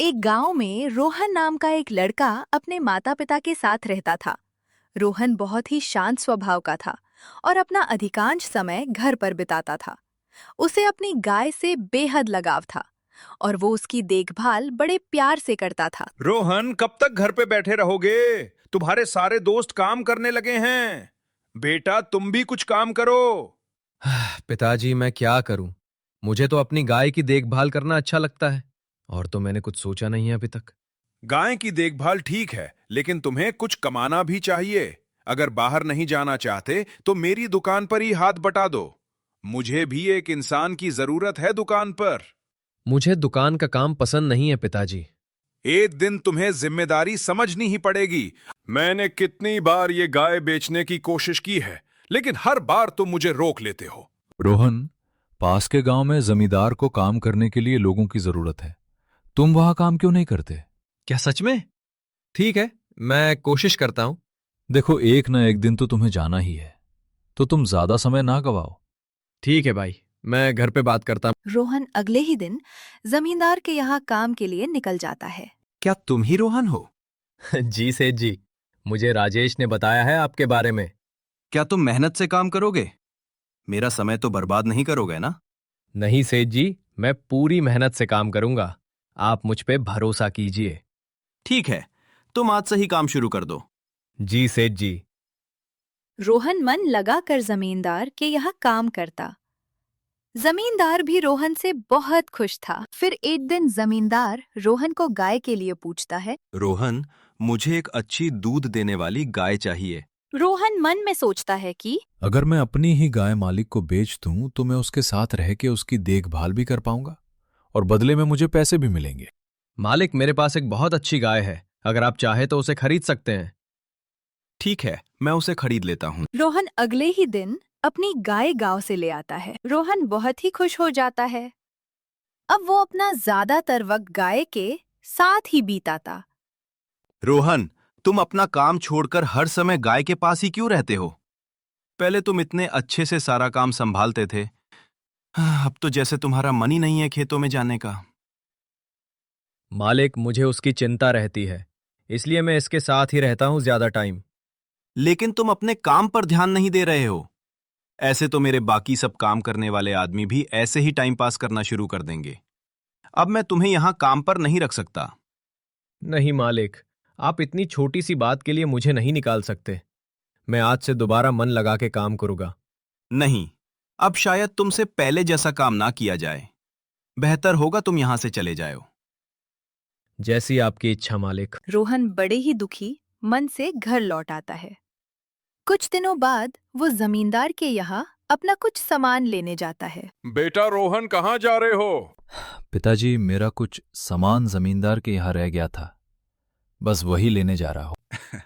एक गांव में रोहन नाम का एक लड़का अपने माता पिता के साथ रहता था। रोहन बहुत ही शांत स्वभाव का था और अपना अधिकांश समय घर पर बिताता था। उसे अपनी गाय से बेहद लगाव था और वो उसकी देखभाल बड़े प्यार से करता था। रोहन, कब तक घर पे बैठे रहोगे? तुम्हारे सारे दोस्त काम करने लगे हैं। बेटा, तुम भी कुछ काम करो। पिताजी, मैं क्या करूं? मुझे तो अपनी गाय की देखभाल करना अच्छा लगता है, और तो मैंने कुछ सोचा नहीं है अभी तक। गाय की देखभाल ठीक है, लेकिन तुम्हें कुछ कमाना भी चाहिए। अगर बाहर नहीं जाना चाहते तो मेरी दुकान पर ही हाथ बटा दो। मुझे भी एक इंसान की जरूरत है दुकान पर। मुझे दुकान का काम पसंद नहीं है पिताजी। एक दिन तुम्हें जिम्मेदारी समझनी ही पड़ेगी। मैंने कितनी बार ये गाय बेचने की कोशिश की है, लेकिन हर बार तुम मुझे रोक लेते हो। रोहन, पास के गांव में जमींदार को काम करने के लिए लोगों की जरूरत है। तुम वहां काम क्यों नहीं करते? क्या सच में? ठीक है, मैं कोशिश करता हूं। देखो, एक ना एक दिन तो तुम्हें जाना ही है, तो तुम ज्यादा समय ना गवाओ। ठीक है भाई, मैं घर पे बात करता हूं। रोहन अगले ही दिन जमींदार के यहाँ काम के लिए निकल जाता है। क्या तुम ही रोहन हो? जी सेठ जी, मुझे राजेश ने बताया है आपके बारे में। क्या तुम मेहनत से काम करोगे? मेरा समय तो बर्बाद नहीं करोगे ना? नहीं सेठ जी, मैं पूरी मेहनत से काम करूंगा। आप मुझ पे भरोसा कीजिए। ठीक है, तुम आज से ही काम शुरू कर दो। जी सेठ जी। रोहन मन लगाकर जमींदार के यहाँ काम करता। जमींदार भी रोहन से बहुत खुश था। फिर एक दिन जमींदार रोहन को गाय के लिए पूछता है। रोहन, मुझे एक अच्छी दूध देने वाली गाय चाहिए। रोहन मन में सोचता है कि अगर मैं अपनी ही गाय मालिक को बेच दूं तो मैं उसके साथ रह के उसकी देखभाल भी कर पाऊंगा और बदले में मुझे पैसे भी मिलेंगे। मालिक, मेरे पास एक बहुत अच्छी गाय है। अगर आप चाहे तो उसे खरीद सकते हैं। ठीक है, मैं उसे खरीद लेता हूँ। रोहन अगले ही दिन अपनी गाय गांव से ले आता है। रोहन बहुत ही खुश हो जाता है। अब वो अपना ज्यादातर वक्त गाय के साथ ही बीताता। रोहन, तुम अपना काम छोड़कर हर समय गाय के पास ही क्यों रहते हो? पहले तुम इतने अच्छे से सारा काम संभालते थे। अब तो जैसे तुम्हारा मन ही नहीं है खेतों में जाने का। मालिक, मुझे उसकी चिंता रहती है, इसलिए मैं इसके साथ ही रहता हूं ज्यादा टाइम। लेकिन तुम अपने काम पर ध्यान नहीं दे रहे हो। ऐसे तो मेरे बाकी सब काम करने वाले आदमी भी ऐसे ही टाइम पास करना शुरू कर देंगे। अब मैं तुम्हें यहां काम पर नहीं रख सकता। नहीं मालिक, आप इतनी छोटी सी बात के लिए मुझे नहीं निकाल सकते। मैं आज से दोबारा मन लगा के काम करूंगा। नहीं, अब शायद तुमसे पहले जैसा काम ना किया जाए। बेहतर होगा तुम यहां से चले जाओ। जैसी आपकी इच्छा मालिक। रोहन बड़े ही दुखी मन से घर लौट आता है। कुछ दिनों बाद वो जमींदार के यहाँ अपना कुछ सामान लेने जाता है। बेटा रोहन, कहाँ जा रहे हो? पिताजी, मेरा कुछ सामान जमींदार के यहाँ रह गया था, बस वही लेने जा रहा हूं।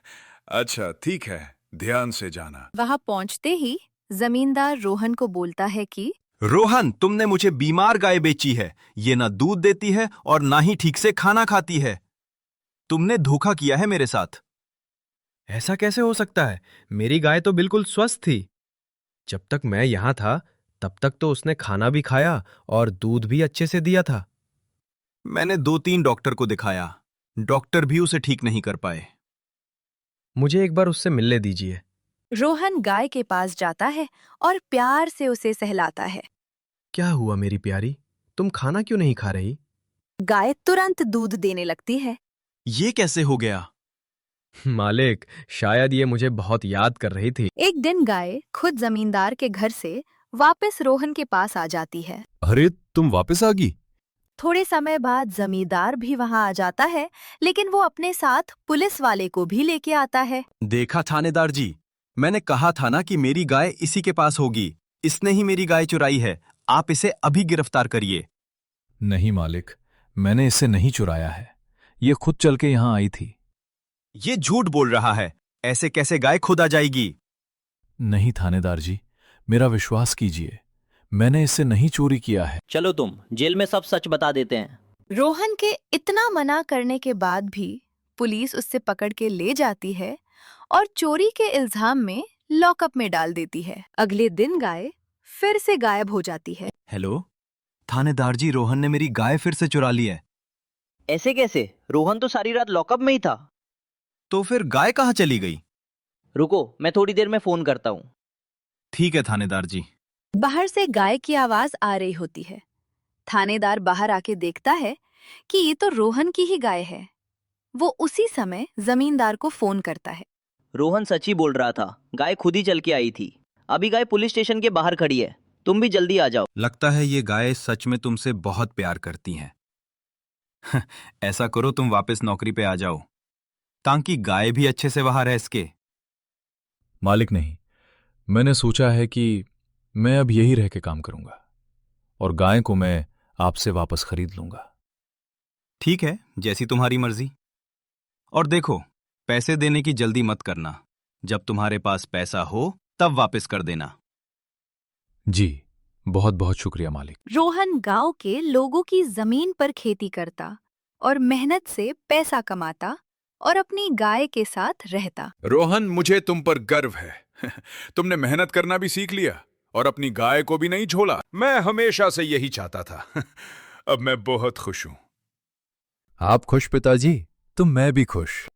अच्छा, ठीक है, ध्यान से जाना। वहां पहुंचते ही जमींदार रोहन को बोलता है कि रोहन, तुमने मुझे बीमार गाय बेची है। ये ना दूध देती है और ना ही ठीक से खाना खाती है। तुमने धोखा किया है मेरे साथ। ऐसा कैसे हो सकता है? मेरी गाय तो बिल्कुल स्वस्थ थी। जब तक मैं यहां था तब तक तो उसने खाना भी खाया और दूध भी अच्छे से दिया था। मैंने 2-3 डॉक्टर को दिखाया, डॉक्टर भी उसे ठीक नहीं कर पाए। मुझे एक बार उससे मिलने दीजिए। रोहन गाय के पास जाता है और प्यार से उसे सहलाता है। क्या हुआ मेरी प्यारी, तुम खाना क्यों नहीं खा रही? गाय तुरंत दूध देने लगती है। ये कैसे हो गया? मालिक, शायद ये मुझे बहुत याद कर रही थी। एक दिन गाय खुद जमींदार के घर से वापस रोहन के पास आ जाती है। अरे, तुम वापस आ गई? थोड़े समय बाद जमींदार भी वहां आ जाता है, लेकिन वो अपने साथ पुलिस वाले को भी लेके आता है। देखा थानेदार जी, मैंने कहा था ना कि मेरी गाय इसी के पास होगी। इसने ही मेरी गाय चुराई है। आप इसे अभी गिरफ्तार करिए। नहीं मालिक, मैंने इसे नहीं चुराया है। ये खुद चल के यहाँ आई थी। ये झूठ बोल रहा है। ऐसे कैसे गाय खुद आ जाएगी? नहीं थानेदार जी, मेरा विश्वास कीजिए, मैंने इससे नहीं चोरी किया है। चलो तुम जेल में सब सच बता देते हैं। रोहन के इतना मना करने के बाद भी पुलिस उससे पकड़ के ले जाती है और चोरी के इल्जाम में लॉकअप में डाल देती है। अगले दिन गाय फिर से गायब हो जाती है। हेलो थानेदार जी, रोहन ने मेरी गाय फिर से चुरा ली है। ऐसे कैसे? रोहन तो सारी रात लॉकअप में ही था। तो फिर गाय कहाँ चली गई? रुको, मैं थोड़ी देर में फोन करता हूँ। ठीक है थानेदार जी। बाहर से गाय की आवाज आ रही होती है। थानेदार बाहर आके देखता है कि ये तो रोहन की ही गाय है। वो उसी समय जमींदार को फोन करता है। रोहन सच ही बोल रहा था, गाय खुद ही चल के आई थी। अभी गाय पुलिस स्टेशन के बाहर खड़ी है, तुम भी जल्दी आ जाओ। लगता है ये गाय सच में तुमसे बहुत प्यार करती हैं। ऐसा करो, तुम वापस नौकरी पे आ जाओ ताकि गाय भी अच्छे से वहां रह सके। मालिक नहीं, मैंने सोचा है कि मैं अब यही रह के काम करूंगा और गाय को मैं आपसे वापस खरीद लूंगा। ठीक है, जैसी तुम्हारी मर्जी। और देखो, पैसे देने की जल्दी मत करना। जब तुम्हारे पास पैसा हो तब वापस कर देना। जी, बहुत बहुत शुक्रिया मालिक। रोहन गांव के लोगों की जमीन पर खेती करता और मेहनत से पैसा कमाता और अपनी गाय के साथ रहता। रोहन, मुझे तुम पर गर्व है। तुमने मेहनत करना भी सीख लिया और अपनी गाय को भी नहीं छोड़ा। मैं हमेशा से यही चाहता था। अब मैं बहुत खुश हूं। आप खुश पिताजी? तो मैं भी खुश।